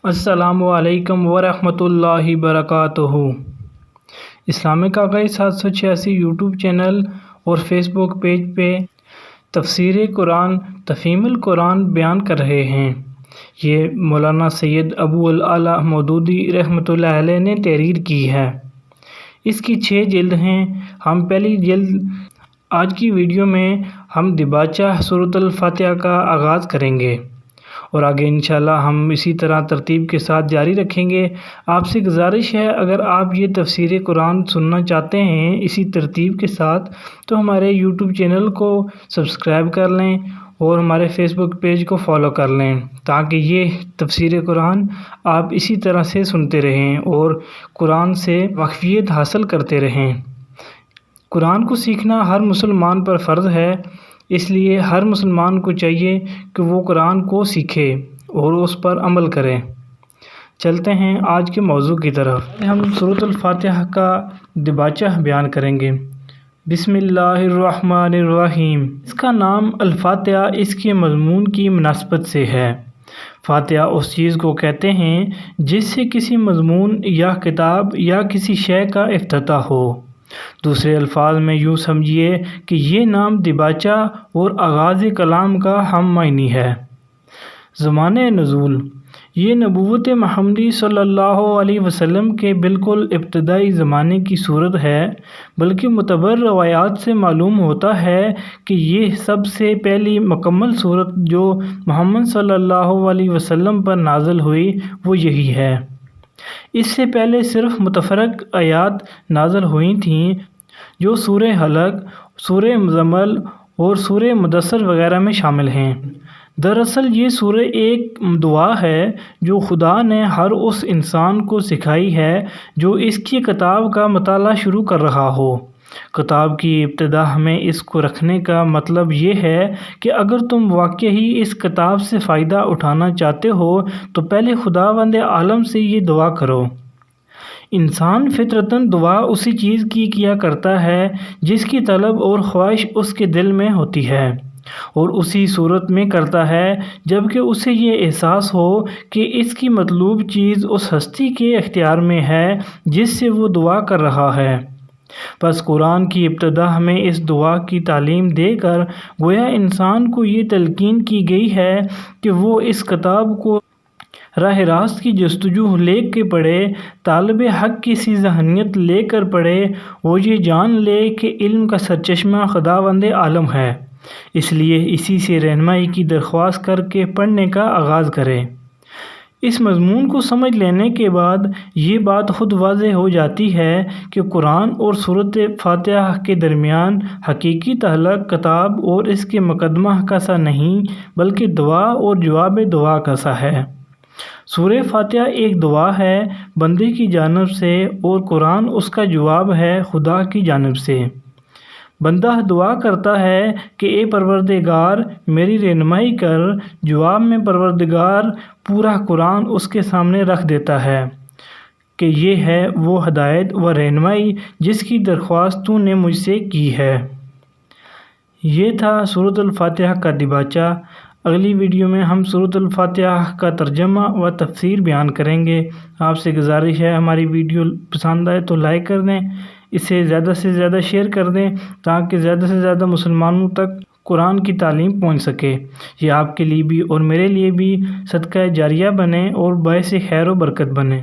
السلام علیکم ورحمۃ اللہ وبرکاتہ۔ اسلامک آغاز 786 یوٹیوب چینل اور فیس بک پیج پہ تفسیر قرآن تفہیم القرآن بیان کر رہے ہیں۔ یہ مولانا سید ابو العلا مودودی رحمۃ اللہ علیہ نے تحریر کی ہے۔ اس کی 6 جلد ہیں۔ ہم پہلی جلد آج کی ویڈیو میں ہم دباچہ سورۃ الفاتحہ کا آغاز کریں گے اور آگے انشاءاللہ ہم اسی طرح ترتیب کے ساتھ جاری رکھیں گے۔ آپ سے گزارش ہے، اگر آپ یہ تفسیر قرآن سننا چاہتے ہیں اسی ترتیب کے ساتھ تو ہمارے یوٹیوب چینل کو سبسکرائب کر لیں اور ہمارے فیس بک پیج کو فالو کر لیں تاکہ یہ تفسیر قرآن آپ اسی طرح سے سنتے رہیں اور قرآن سے واقفیت حاصل کرتے رہیں۔ قرآن کو سیکھنا ہر مسلمان پر فرض ہے، اس لیے ہر مسلمان کو چاہیے کہ وہ قرآن کو سیکھے اور اس پر عمل کرے۔ چلتے ہیں آج کے موضوع کی طرف۔ ہم سورۃ الفاتحہ کا دباچہ بیان کریں گے۔ بسم اللہ الرحمن الرحیم۔ اس کا نام الفاتحہ اس کے مضمون کی مناسبت سے ہے۔ فاتحہ اس چیز کو کہتے ہیں جس سے کسی مضمون یا کتاب یا کسی شے کا افتتاح ہو۔ دوسرے الفاظ میں یوں سمجھیے کہ یہ نام دباچہ اور آغاز کلام کا ہم معنی ہے۔ زمانِ نزول: یہ نبوت محمدی صلی اللہ علیہ وسلم کے بالکل ابتدائی زمانے کی صورت ہے، بلکہ معتبر روایات سے معلوم ہوتا ہے کہ یہ سب سے پہلی مکمل صورت جو محمد صلی اللہ علیہ وسلم پر نازل ہوئی وہ یہی ہے۔ اس سے پہلے صرف متفرق آیات نازل ہوئی تھیں جو سورہ حلق، سورہ مزمل اور سورہ مدثر وغیرہ میں شامل ہیں۔ دراصل یہ سورہ ایک دعا ہے جو خدا نے ہر اس انسان کو سکھائی ہے جو اس کی کتاب کا مطالعہ شروع کر رہا ہو۔ کتاب کی ابتدا میں اس کو رکھنے کا مطلب یہ ہے کہ اگر تم واقعی اس کتاب سے فائدہ اٹھانا چاہتے ہو تو پہلے خداوند عالم سے یہ دعا کرو۔ انسان فطرتاً دعا اسی چیز کی کیا کرتا ہے جس کی طلب اور خواہش اس کے دل میں ہوتی ہے، اور اسی صورت میں کرتا ہے جبکہ اسے یہ احساس ہو کہ اس کی مطلوب چیز اس ہستی کے اختیار میں ہے جس سے وہ دعا کر رہا ہے۔ بس قرآن کی ابتدا میں اس دعا کی تعلیم دے کر گویا انسان کو یہ تلقین کی گئی ہے کہ وہ اس کتاب کو راہ راست کی جستجو لے کے پڑھے، طالب حق کی سی ذہنیت لے کر پڑھے اور یہ جان لے کہ علم کا سرچشمہ خداوند عالم ہے، اس لیے اسی سے رہنمائی کی درخواست کر کے پڑھنے کا آغاز کرے۔ اس مضمون کو سمجھ لینے کے بعد یہ بات خود واضح ہو جاتی ہے کہ قرآن اور سورۃ فاتحہ کے درمیان حقیقی تعلق کتاب اور اس کے مقدمہ کا سا نہیں بلکہ دعا اور جواب دعا کا سا ہے۔ سورہ فاتحہ ایک دعا ہے بندے کی جانب سے اور قرآن اس کا جواب ہے خدا کی جانب سے۔ بندہ دعا کرتا ہے کہ اے پروردگار میری رہنمائی کر، جواب میں پروردگار پورا قرآن اس کے سامنے رکھ دیتا ہے کہ یہ ہے وہ ہدایت و رہنمائی جس کی درخواست تو نے مجھ سے کی ہے۔ یہ تھا سورۃ الفاتحہ کا دباچہ۔ اگلی ویڈیو میں ہم سورۃ الفاتحہ کا ترجمہ و تفسیر بیان کریں گے۔ آپ سے گزارش ہے ہماری ویڈیو پسند آئے تو لائک کر دیں، اسے زیادہ سے زیادہ شیئر کر دیں تاکہ زیادہ سے زیادہ مسلمانوں تک قرآن کی تعلیم پہنچ سکے۔ یہ آپ کے لیے بھی اور میرے لیے بھی صدقہ جاریہ بنے اور باعث خیر و برکت بنے۔